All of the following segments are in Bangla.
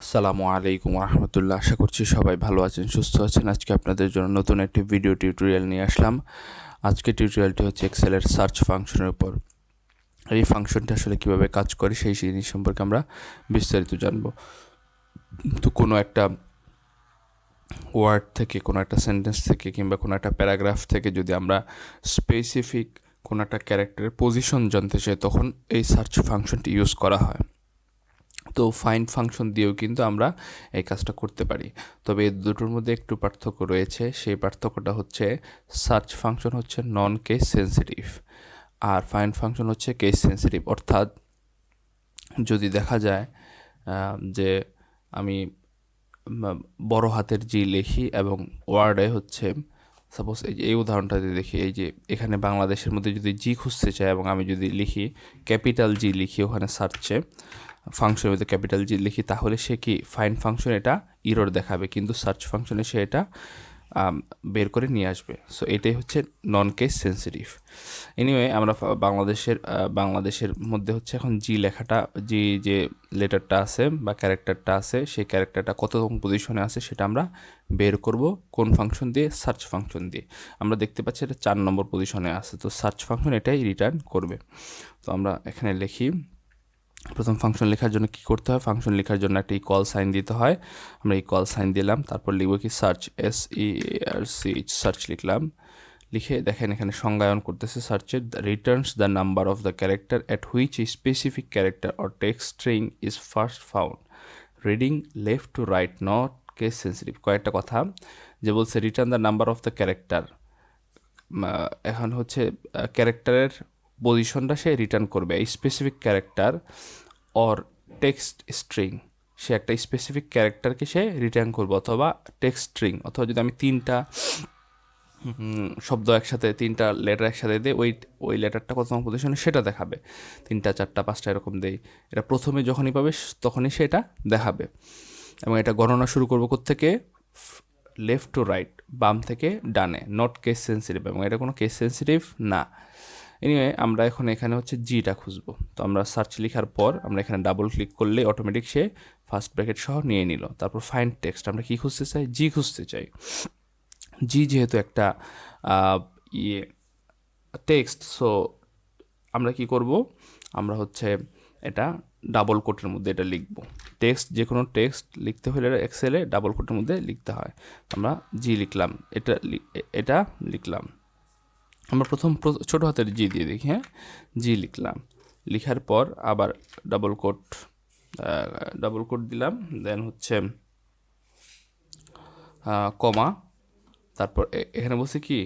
আসসালামু আলাইকুম রহমতুল্লাহ। আশা করছি সবাই ভালো আছেন, সুস্থ আছেন। আজকে আপনাদের জন্য নতুন একটি ভিডিও টিউটোরিয়াল নিয়ে আসলাম। আজকে টিউটোরিয়ালটি হচ্ছে এক্সেলের সার্চ ফাংশনের উপর। এই ফাংশনটি আসলে কীভাবে কাজ করে সেই জিনিস সম্পর্কে আমরা বিস্তারিত জানব। তো কোনো একটা ওয়ার্ড থেকে, কোনো একটা সেন্টেন্স থেকে কিংবা কোনো একটা প্যারাগ্রাফ থেকে যদি আমরা স্পেসিফিক কোনো একটা ক্যারেক্টারের পজিশন জানতে চাই, তখন এই সার্চ ফাংশনটি ইউজ করা হয়। তো ফাইন্ড ফাংশন দিয়েও কিন্তু আমরা এই কাজটা করতে পারি। তবে এই দুটোর মধ্যে একটু পার্থক্য রয়েছে। সেই পার্থক্যটা হচ্ছে সার্চ ফাংশন হচ্ছে নন কেস সেন্সিটিভ, আর ফাইন্ড ফাংশন হচ্ছে কেস সেন্সিটিভ। অর্থাৎ যদি দেখা যায় যে আমি বড় হাতের জি লিখি এবং ওয়ার্ডে হচ্ছে সাপোজ এই উদাহরণটা যদি দেখি, এই যে এখানে বাংলাদেশের মধ্যে যদি জি খুঁজতে চাই এবং আমি যদি লিখি ক্যাপিটাল জি লিখি ওখানে সার্চে ফাংশনের মধ্যে ক্যাপিটাল জি লিখি, তাহলে সে কি ফাইন্ড ফাংশন এটা ইরর দেখাবে, কিন্তু সার্চ ফাংশনে সে এটা বের করে নিয়ে আসবে। সো এটাই হচ্ছে নন কেস সেন্সিটিভ। এনিওয়ে আমরা বাংলাদেশের মধ্যে হচ্ছে এখন জি লেখাটা, জি যে লেটারটা আছে বা ক্যারেক্টারটা আছে, সেই ক্যারেক্টারটা কততম পজিশনে আছে সেটা আমরা বের করব কোন ফাংশন দিয়ে? সার্চ ফাংশন দিয়ে। আমরা দেখতে পাচ্ছি এটা 4 নম্বর পজিশনে আছে, তো সার্চ ফাংশন এটাই রিটার্ন করবে। তো আমরা এখানে লিখি, প্রথম ফাংশন লেখার জন্য কি করতে হয়? ফাংশন লেখার জন্য একটা ইকুয়াল সাইন দিতে হয়। আমরা ইকুয়াল সাইন দিলাম, তারপর লিখব কি সার্চ, SEARCH, সার্চ লিখলাম। লিখে দেখেন এখানে সংজ্ঞায়ন করতেছে সার্চের, returns the number of the character at which specific character or text string is first found, reading left to right, not case sensitive. কয়েকটা কথা যে বলছে return the number of the character, এখন হচ্ছে ক্যারেক্টারের পজিশনটা সে রিটার্ন করবে। Specific character or text string, সে একটা স্পেসিফিক ক্যারেক্টারকে সে রিটার্ন করবে, অথবা টেক্সট স্ট্রিং, অথবা যদি আমি 3টা শব্দ একসাথে, 3টা লেটার একসাথে দিই, ওই লেটারটা কততম পজিশনে সেটা দেখাবে। 3টা 4টা 5টা এরকম দেই, এটা প্রথমে যখনই পাবে তখনই সে এটা দেখাবে। এবং এটা গণনা শুরু করবো কোত্থেকে? লেফট টু রাইট, বাম থেকে ডানে, নট কেস সেন্সিটিভ, এবং এটা কোনো কেস সেন্সিটিভ না। এনিওয়ে আমরা এখন এখানে হচ্ছে জিটা খুঁজবো। তো আমরা সার্চ লেখার পর আমরা এখানে ডাবল ক্লিক করলে অটোমেটিক সে ফার্স্ট ব্র্যাকেট সহ নিয়ে নিল। তারপর ফাইন্ড টেক্সট, আমরা কি খুঁজতে চাই? জি খুঁজতে চাই। জি যেহেতু একটা টেক্সট, সো আমরা কি করব? আমরা হচ্ছে এটা ডাবল কোটের মধ্যে এটা লিখব। টেক্সট, যে কোনো টেক্সট লিখতে হলে এক্সেলে ডাবল কোটের মধ্যে লিখতে হয়। আমরা জি লিখলাম, এটা লিখলাম। আমরা প্রথম ছোটো হাতের জি দিয়ে দেখি, হ্যাঁ, জি লিখলাম। লিখার পর আবার ডাবল কোট দিলাম, দেন হচ্ছে কমা, তারপর এখানে বলছে কি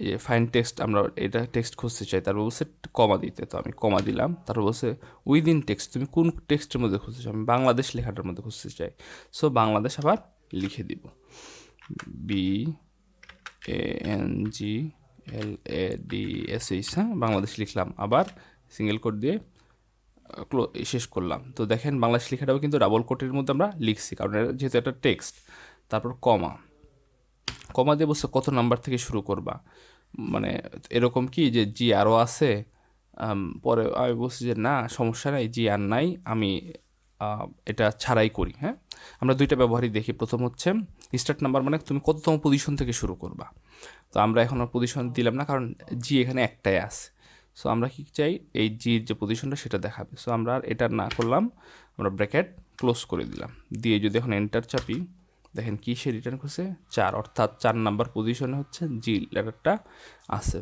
এই ফাইন টেক্সট, আমরা এটা টেক্সট খুঁজতে চাই, তারপর বলছে কমা দিতে, তো আমি কমা দিলাম। তারপর বলছে উইদিন টেক্সট, তুমি কোন টেক্সটের মধ্যে খুঁজতে চাও? আমি বাংলাদেশ লেখাটার মধ্যে খুঁজতে চাই। সো বাংলাদেশ আবার লিখে দিব, BANGLADSH, হ্যাঁ, বাংলাদেশ লিখলাম। আবার সিঙ্গেল কোট দিয়ে শেষ করলাম। তো দেখেন বাংলাদেশ লেখাটাও কিন্তু ডাবল কোটের মধ্যে আমরা লিখছি, কারণ যেহেতু একটা টেক্সট। তারপর কমা দিয়ে বলছে কত নাম্বার থেকে শুরু করবা, মানে এরকম কি যে জি আরও আছে। পরে আমি বলছি যে না, সমস্যা নাই, জি আর নাই, আমি এটা ছাড়াই করি। হ্যাঁ, আমরা দুইটা ব্যবহারই দেখি। প্রথম হচ্ছে স্টার্ট নাম্বার, মানে তুমি কততম পজিশন থেকে শুরু করবা। তো আমরা এখন আর পজিশন দিলাম না, কারণ জি এখানে একটাই আছে। সো আমরা কি চাই? এই জির যে পজিশনটা সেটা দেখাবে। সো আমরা আর এটা না করলাম, আমরা ব্র্যাকেট ক্লোজ করে দিলাম। দিয়ে যদি এখন এন্টার চাপি, দেখেন কি সে রিটার্ন করছে 4, অর্থাৎ 4 নাম্বার পজিশনে হচ্ছে জি লেটারটা আছে।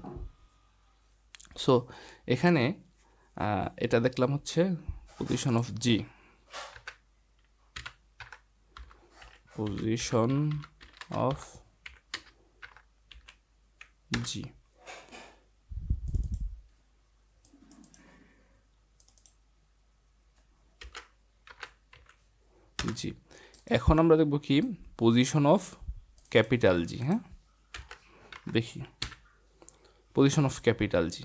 সো এখানে এটা দেখলাম হচ্ছে position of G, position of G. G, এখন আমরা দেখব কি পজিশন অফ ক্যাপিটাল জি। হ্যাঁ, দেখি পজিশন অফ ক্যাপিটাল জি।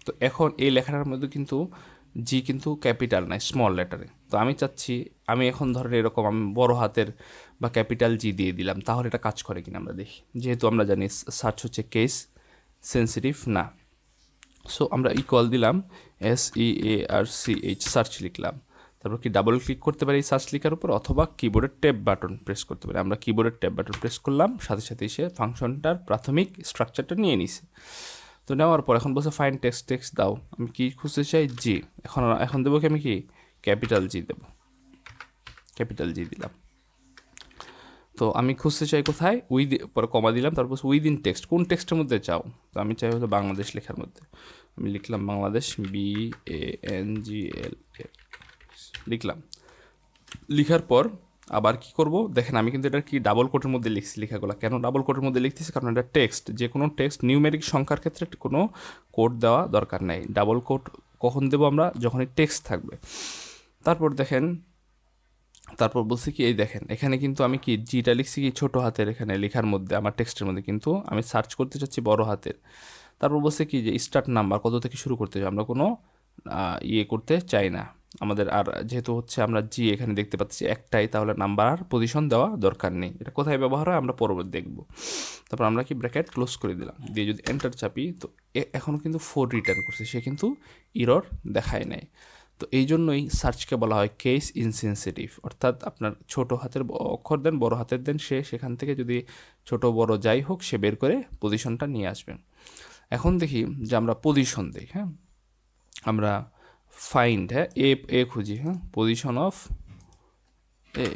তো এখন এই লেখাটার মধ্যে কিন্তু জি কিন্তু ক্যাপিটাল নাই, স্মল লেটারে। তো আমি চাচ্ছি, আমি এখন ধরেন এরকম আমি বড় হাতের বা ক্যাপিটাল জি দিয়ে দিলাম, তাহলে এটা কাজ করে কিনা আমরা দেখি। যেহেতু আমরা জানি সার্চ হচ্ছে কেস সেন্সিটিভ না। সো আমরা ইকুয়াল দিলাম, SEARCH, সার্চ লিখলাম। তারপর কি ডাবল ক্লিক করতে পারি সার্চ লিখার উপর, অথবা কিবোর্ডের ট্যাব বাটন প্রেস করতে পারি। আমরা কিবোর্ডের ট্যাব বাটন প্রেস করলাম, সাথে সাথে সে ফাংশনটার প্রাথমিক স্ট্রাকচারটা নিয়ে নিছে। তো নেওয়ার পর এখন বলছে ফাইন টেক্সট দাও, আমি কি খুঁজতে চাই জি। এখন দেবো কি, আমি কি ক্যাপিটাল জি দেবো, ক্যাপিটাল জি দিলাম। তো আমি খুঁজতে চাই কোথায়, পরে কমা দিলাম, তারপর উইদিন টেক্সট, কোন টেক্সটের মধ্যে চাও। তো আমি চাই হয়তো বাংলাদেশ লেখার মধ্যে, আমি লিখলাম বাংলাদেশ, BANGL লিখলাম। লিখার পর আবার কি করব দেখেন, আমি কিন্তু এটা কি ডাবল কোটের মধ্যে লিখছি লেখাগুলো। কেন ডাবল কোটের মধ্যে লিখতেছি, কারণ এটা টেক্সট, যে কোনো টেক্সট নিউমেরিক সংখ্যার ক্ষেত্রে কোনো কোড দেওয়া দরকার নাই। ডাবল কোট কখন দেবো আমরা, যখনই টেক্সট থাকবে। তারপর দেখেন, তারপর বলছি কি, এই দেখেন এখানে কিন্তু আমি কি জিটা লিখছি কি ছোটো হাতের, এখানে লেখার মধ্যে আমার টেক্সটের মধ্যে, কিন্তু আমি সার্চ করতে চাচ্ছি বড় হাতের। তারপর বলছে কি যে স্টার্ট নাম্বার কত থেকে শুরু করতে চাই, আমরা কোনো ইয়ে করতে চাই না আমাদের। আর যেহেতু হচ্ছে আমরা জি এখানে দেখতে পাচ্ছি একটাই, তাহলে নাম্বার আর পজিশন দেওয়া দরকার নেই। এটা কোথায় ব্যবহার হয় আমরা পরবর্তী দেখব। তারপর আমরা কি ব্র্যাকেট ক্লোজ করে দিলাম, দিয়ে যদি এন্টার চাপি, তো এখনও কিন্তু 4 রিটার্ন করছে, সে কিন্তু ইরর দেখায় নাই। তো এই জন্যই সার্চকে বলা হয় কেস ইনসেনসিটিভ, অর্থাৎ আপনার ছোট হাতের অক্ষর দেন, বড় হাতের দেন, সে সেখান থেকে যদি ছোট বড় যাই হোক সে বের করে পজিশনটা নিয়ে আসবে। এখন দেখি যে আমরা পজিশন দিই, হ্যাঁ আমরা ফাইন্ড, হ্যাঁ এ খুঁজি, হ্যাঁ পজিশন অফ এ,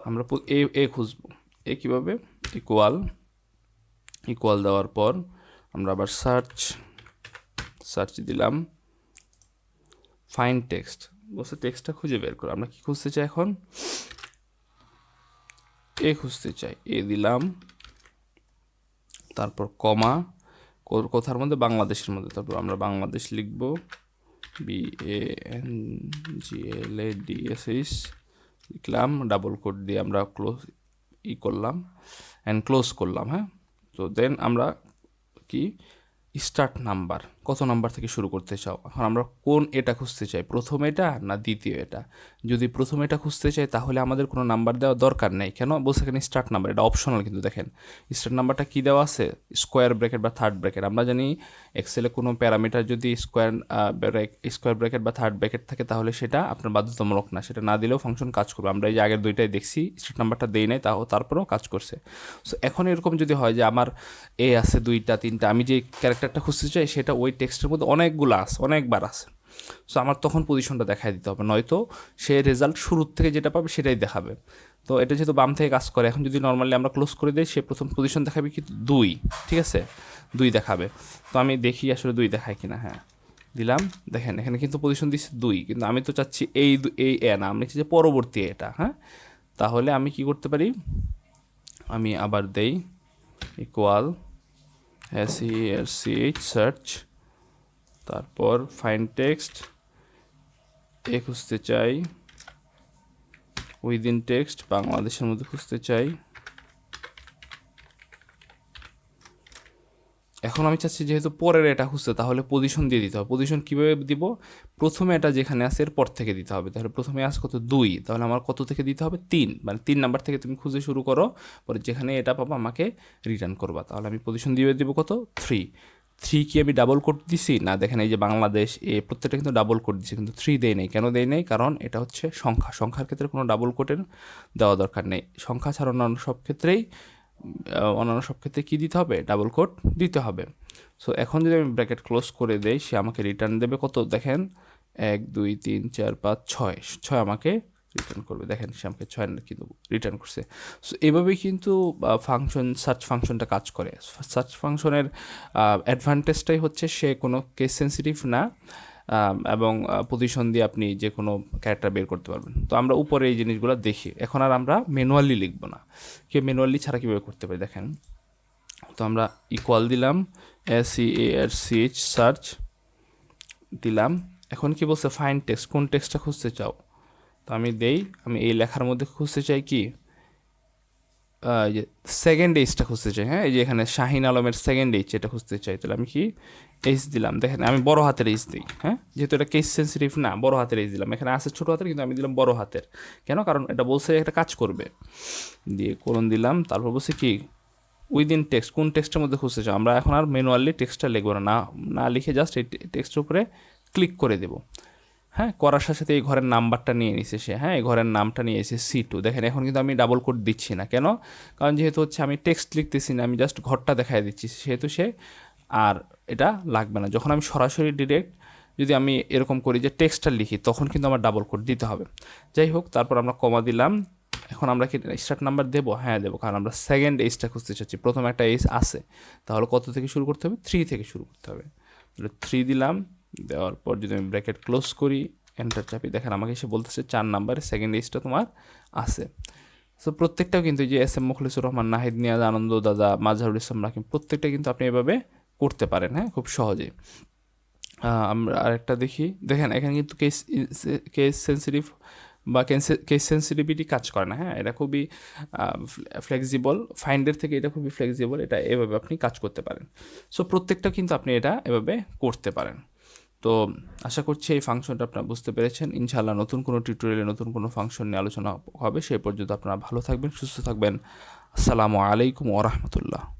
আমরা এ খুঁজবো। এ কীভাবে, ইকুয়াল দেওয়ার পর আমরা আবার সার্চ দিলাম, ফাইন্ড টেক্সট, বলছে টেক্সটটা খুঁজে বের করো। আমরা কি খুঁজতে চাই এখন, এ খুঁজতে চাই, এ দিলাম, তারপর কমা, কোথার মধ্যে, বাংলাদেশের মধ্যে। তারপর আমরা বাংলাদেশ লিখব, BANGLADSH লিখলাম, ডাবল কোট দিয়ে আমরা ক্লোজ করলাম, হ্যাঁ। তো দেন আমরা কি স্টার্ট নাম্বার, কত নাম্বার থেকে শুরু করতে চাও। এখন আমরা কোন এটা খুঁজতে চাই, প্রথম এটা না দ্বিতীয় এটা। যদি প্রথম এটা খুঁজতে চাই তাহলে আমাদের কোনো নাম্বার দেওয়া দরকার নেই। কেন বলছে এখানে স্টার্ট নাম্বার, এটা অপশনাল, কিন্তু দেখেন স্টার্ট নাম্বারটা কী দেওয়া আছে, স্কোয়ার ব্র্যাকেট বা থার্ড ব্র্যাকেট। আমরা জানি এক্সেলে কোনো প্যারামিটার যদি স্কোয়ার ব্র্যাকেট বা থার্ড ব্র্যাকেট থাকে তাহলে সেটা আপনার বাধ্যতামূলক না, সেটা না দিলেও ফাংশন কাজ করবে। আমরা এই যে আগের দুইটাই দেখছি স্টার্ট নাম্বারটা দেই নাই, তারপরেও কাজ করছে। সো এখন এরকম যদি হয় যে আমার এ আছে 2টা 3টা, আমি যে ক্যারেক্টারটা খুঁজতে চাই সেটা ওই টেক্সটের মধ্যে অনেকগুলো আছে, অনেকবার আছে। সো আমার তখন পজিশনটা দেখাই দিতে হবে, নয়তো সে রেজাল্ট শুরুর থেকে যেটা পাবে সেটাই দেখাবে। তো এটা যেহেতু বাম থেকে কাজ করে, এখন যদি নর্মালি আমরা ক্লোজ করে দিই, সে প্রথম পজিশন দেখাবে কি 2, ঠিক আছে 2 দেখাবে। তো আমি দেখি আসলে 2 দেখায় কিনা, হ্যাঁ দিলাম। দেখেন এখানে কিন্তু পজিশন দিচ্ছে 2, কিন্তু আমি তো চাচ্ছি এই এ না, আমি চাচ্ছি যে পরবর্তী এটা, হ্যাঁ। তাহলে আমি কি করতে পারি, আমি আবার দেই ইকুয়াল SERCH সার্চ, তারপর ফাইন্ড টেক্সট, এ খুঁজতে চাই, উইদিন টেক্সট বাংলাদেশের মধ্যে খুঁজতে চাই। এখন আমি চাচ্ছি যেহেতু পরের এটা খুঁজতে, তাহলে পজিশন দিয়ে দিতে হবে। পজিশন কীভাবে দিব, প্রথমে এটা যেখানে আছে এর পর থেকে দিতে হবে। তাহলে প্রথমে আছে কত 2, তাহলে আমার কত থেকে দিতে হবে 3, মানে 3 নাম্বার থেকে তুমি খুঁজে শুরু করো, পরে যেখানে এটা পাবো আমাকে রিটার্ন করবা। তাহলে আমি পজিশন দিয়ে দিব কত 3 কি আমি ডাবল কোড দিছি না, দেখেন এই যে বাংলাদেশ প্রত্যেকটা কিন্তু ডাবল কোড দিছি, কিন্তু 3 দেয় নেই। কেন দেয় নেই, কারণ এটা হচ্ছে সংখ্যার ক্ষেত্রে কোনো ডাবল কোডের দেওয়া দরকার নেই। সংখ্যা ছাড়া অন্যান্য সব ক্ষেত্রে কী দিতে হবে, ডাবল কোড দিতে হবে। সো এখন যদি আমি ব্র্যাকেট ক্লোজ করে দেই, সে আমাকে রিটার্ন দেবে কত, দেখেন 1 2 3 4 5 6 আমাকে রিটার্ন করবে। দেখেন সে আমাকে 6 কিন্তু রিটার্ন করছে। সো এভাবেই কিন্তু সার্চ ফাংশনটা কাজ করে। সার্চ ফাংশনের অ্যাডভান্টেজটাই হচ্ছে সে কোনো কেস সেন্সিটিভ না, এবং পজিশন দিয়ে আপনি যে কোনো ক্যারেক্টার বের করতে পারবেন। তো আমরা উপরে এই জিনিসগুলো দেখি। এখন আর আমরা ম্যানুয়ালি লিখব না, ম্যানুয়ালি ছাড়া কীভাবে করতে পারি দেখেন। তো আমরা ইকুয়াল দিলাম, SERCH সার্চ দিলাম। এখন কি বলছে, ফাইন্ড টেক্সট, কোন টেক্সটটা খুঁজতে চাও। তো আমি আমি এই লেখার মধ্যে খুঁজতে চাই কি সেকেন্ড এইচটা খুঁজতে চাই, হ্যাঁ এই যে এখানে শাহিন আলমের সেকেন্ড এইচ এটা খুঁজতে চাই। তাহলে আমি কি এইচ দিলাম, দেখেন আমি বড় হাতের এইচ দিই, হ্যাঁ যেহেতু এটা কেস সেন্সিটিভ না, বড় হাতের এইচ দিলাম। এখানে আছে ছোটো হাতের, কিন্তু আমি দিলাম বড় হাতের। কেন, কারণ এটা বলছে একটা কাজ করবে, দিয়ে কোলন দিলাম। তারপর বলছে কি উইদিন টেক্সট, কোন টেক্সটের মধ্যে খুঁজতে চাও। আমরা এখন আর ম্যানুয়ালি টেক্সটটা লিখবো না, লিখে জাস্ট এই টেক্সটের উপরে ক্লিক করে দেবো। হ্যাঁ, করার সাথে সাথে এই ঘরের নাম্বারটা নিয়ে নিছে সে, হ্যাঁ, এই ঘরের নামটা নিয়ে এসে C2। দেখেন এখন কিন্তু আমি ডাবল কোড দিচ্ছি না, কেন? কারণ যেহেতু হচ্ছে আমি টেক্সট লিখতেছি না, আমি জাস্ট ঘরটা দেখাই দিচ্ছি, সেহেতু সে আর এটা লাগবে না। যখন আমি সরাসরি ডিরেক্ট যদি আমি এরকম করি যে টেক্সটটা লিখি, তখন কিন্তু আমার ডাবল কোড দিতে হবে। যাই হোক, তারপর আমরা কমা দিলাম। এখন আমরা কি স্টার্ট নাম্বার দেবো? হ্যাঁ দেবো, কারণ আমরা সেকেন্ড এজটা খুঁজতে চাচ্ছি। প্রথম একটা এজ আছে, তাহলে কত থেকে শুরু করতে হবে? 3 থেকে শুরু করতে হবে। তাহলে 3 দিলাম। দেওয়ার পর যদি আমি ব্র্যাকেট ক্লোজ করি, এন্টার চাপি, দেখেন আমাকে এসে বলতেছে 4 নাম্বারে সেকেন্ড এজটা তোমার আছে। সো প্রত্যেকটাও কিন্তু যে এস এম মুখলিসুর রহমান, নাহিদ, নিয়াজ, আনন্দ, দাদা, মাজহারুল ইসলাম, রাকিম, প্রত্যেকটা কিন্তু আপনি এভাবে করতে পারেন, হ্যাঁ, খুব সহজেই। আমরা আরেকটা দেখি, দেখেন এখানে কিন্তু কেস সেন্সিটিভ বা কেস সেন্সিটিভিটি কাজ করে না, হ্যাঁ, এটা খুবই ফ্লেক্সিবল। ফাইন্ডের থেকে এটা খুবই ফ্লেক্সিবল, এটা এভাবে আপনি কাজ করতে পারেন। সো প্রত্যেকটা কিন্তু আপনি এটা এভাবে করতে পারেন। তো আশা করছি এই ফাংশনটা আপনারা বুঝতে পেরেছেন। ইনশাআল্লাহ নতুন কোনো টিউটোরিয়ালে নতুন কোনো ফাংশন নিয়ে আলোচনা হবে। সেই পর্যন্ত আপনারা ভালো থাকবেন, সুস্থ থাকবেন। আসসালামু আলাইকুম ওয়া রাহমাতুল্লাহ।